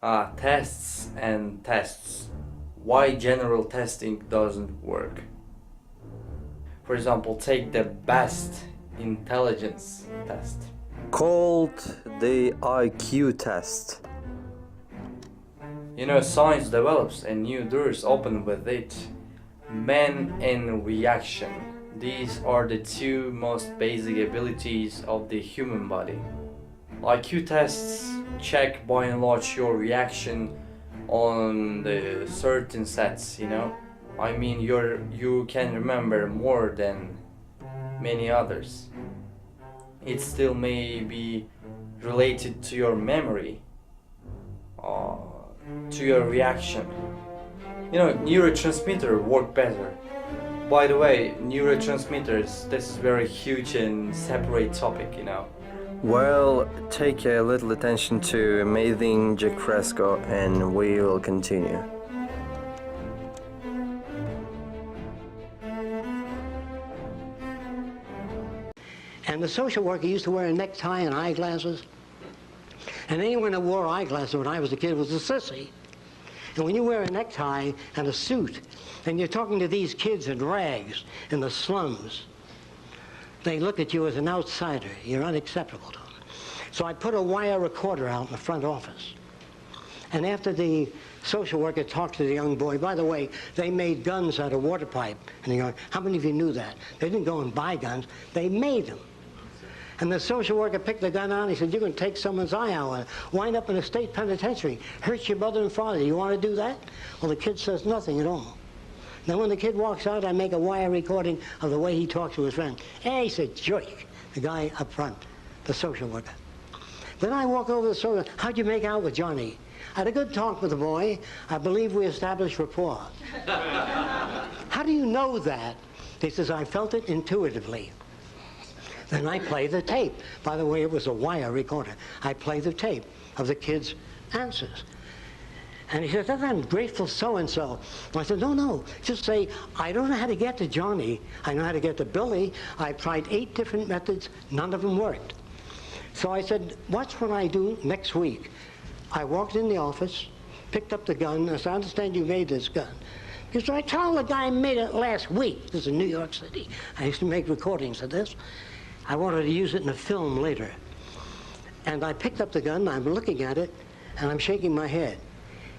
Tests and tests. Why general testing doesn't work. For example, take the best intelligence test. Called the IQ test. You know, science develops and new doors open with it. Man and reaction. These are the two most basic abilities of the human body. IQ tests check by and large your reaction on the certain sets, you know. I mean, you can remember more than many others. It still may be related to your memory, uh, to your reaction. You know, neurotransmitter work better. By the way, neurotransmitters, this is very huge and separate topic, you know. Well, take a little attention to amazing Jack Fresco and we will continue. And the social worker used to wear a necktie and eyeglasses. And anyone that wore eyeglasses when I was a kid was a sissy. And when you wear a necktie and a suit, and you're talking to these kids in rags in the slums, they look at you as an outsider. You're unacceptable to them. So I put a wire recorder out in the front office. And after the social worker talked to the young boy, by the way, they made guns out of water pipe. And they go, how many of you knew that? They didn't go and buy guns, they made them. And the social worker picked the gun out and he said, you're going to take someone's eye out and wind up in a state penitentiary, hurt your mother and father. You want to do that? Well, the kid says nothing at all. Then when the kid walks out, I make a wire recording of the way he talks to his friend. Hey, he's a jerk, the guy up front, the social worker. Then I walk over to the social worker. How'd you make out with Johnny? I had a good talk with the boy. I believe we established rapport. How do you know that? He says, I felt it intuitively. Then I play the tape. By the way, it was a wire recorder. I play the tape of the kid's answers. And he says, I'm grateful so-and-so. I said, no, just say, I don't know how to get to Johnny. I know how to get to Billy. I've tried 8 different methods. None of them worked. So I said, watch what I do next week. I walked in the office, picked up the gun. I said, I understand you made this gun. He said, I told the guy I made it last week. This is in New York City. I used to make recordings of this. I wanted to use it in a film later. And I picked up the gun, I'm looking at it, and I'm shaking my head.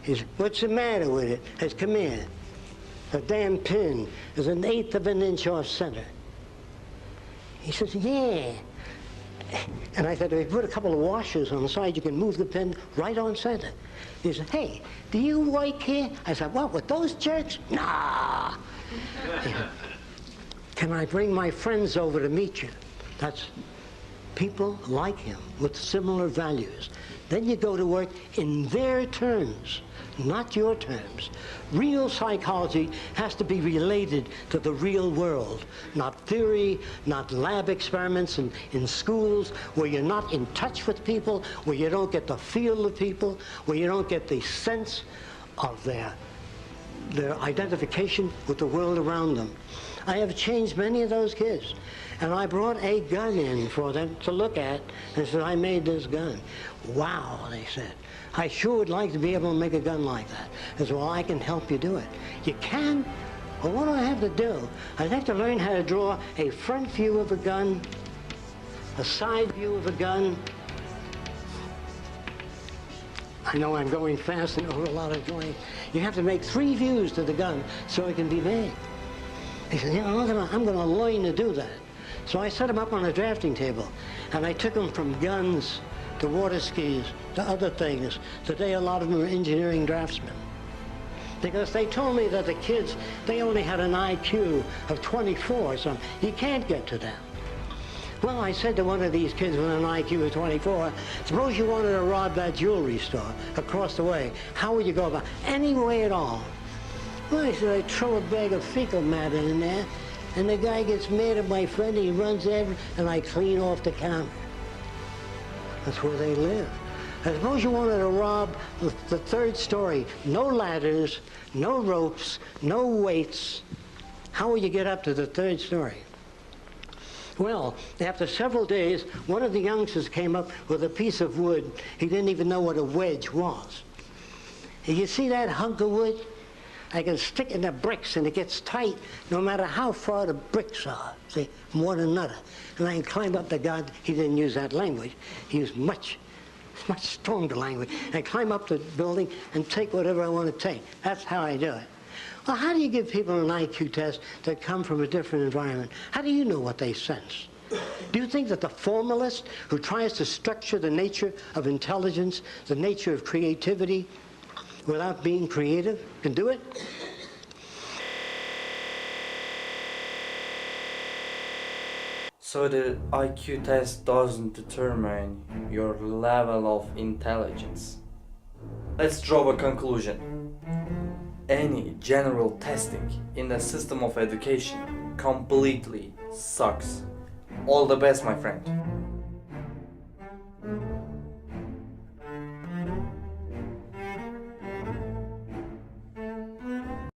He said, what's the matter with it? I said, come here. The damn pin is 1/8 of an inch off center. He says, yeah. And I said, if you put a couple of washers on the side, you can move the pin right on center. He said, hey, do you work here? I said, what, with those jerks? Nah. He said, can I bring my friends over to meet you? That's people like him with similar values. Then you go to work in their terms, not your terms. Real psychology has to be related to the real world, not theory, not lab experiments in schools where you're not in touch with people, where you don't get the feel of people, where you don't get the sense of their identification with the world around them. I have changed many of those kids. And I brought a gun in for them to look at and said, I made this gun. Wow, they said. I sure would like to be able to make a gun like that. I said, well, I can help you do it. You can? Well, what do I have to do? I'd have to learn how to draw a front view of a gun, a side view of a gun. I know I'm going fast and over a lot of drawing. You have to make 3 views to the gun so it can be made. He said, yeah, I'm gonna learn to do that. So I set him up on a drafting table, and I took him from guns to water skis to other things. Today, a lot of them are engineering draftsmen. Because they told me that the kids, they only had an IQ of 24 or something. You can't get to them. Well, I said to one of these kids with an IQ of 24, suppose you wanted to rob that jewelry store across the way. How would you go about it? Any way at all. Well, I said, I'd throw a bag of fecal matter in there, and the guy gets mad at my friend, and he runs in, and I clean off the counter. That's where they live. I suppose you wanted to rob the 3rd story. No ladders, no ropes, no weights. How will you get up to the 3rd story? Well, after several days, one of the youngsters came up with a piece of wood. He didn't even know what a wedge was. You see that hunk of wood? I can stick it in the bricks and it gets tight no matter how far the bricks are, see, from one another. And I can climb up the God, he didn't use that language. He used much stronger language. And climb up the building and take whatever I want to take. That's how I do it. Well, how do you give people an IQ test that come from a different environment? How do you know what they sense? Do you think that the formalist who tries to structure the nature of intelligence, the nature of creativity, without being creative, can do it? So the IQ test doesn't determine your level of intelligence. Let's draw a conclusion. Any general testing in the system of education completely sucks. All the best, my friend.